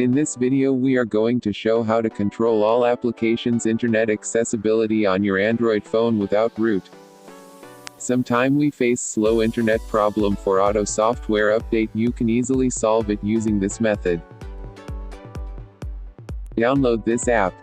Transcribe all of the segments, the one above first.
In this video we are going to show how to control all applications internet accessibility on your Android phone without root. Sometime we face slow internet problem for auto software update. You can easily solve it using this method. Download this app.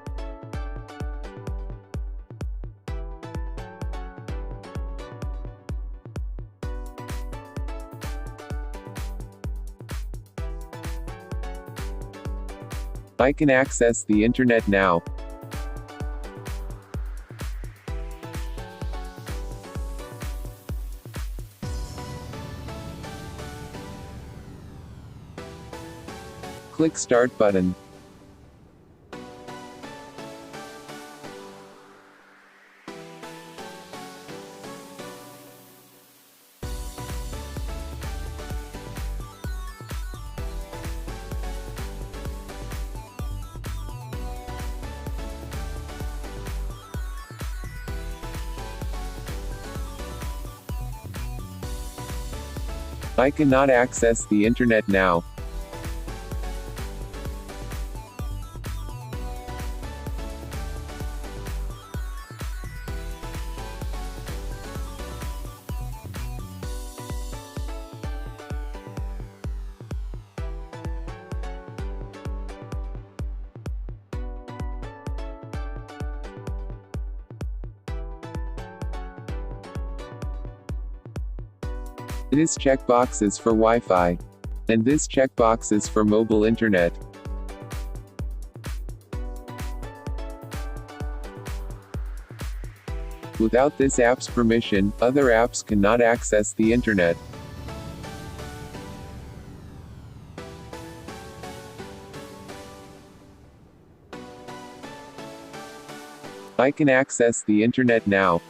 I can access the internet now. Click Start button. I cannot access the internet now. This checkbox is for Wi-Fi. And this checkbox is for mobile internet. Without this app's permission, other apps cannot access the internet. I can access the internet now.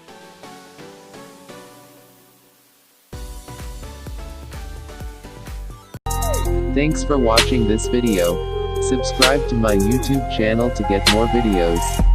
Thanks for watching this video. Subscribe to my YouTube channel to get more videos.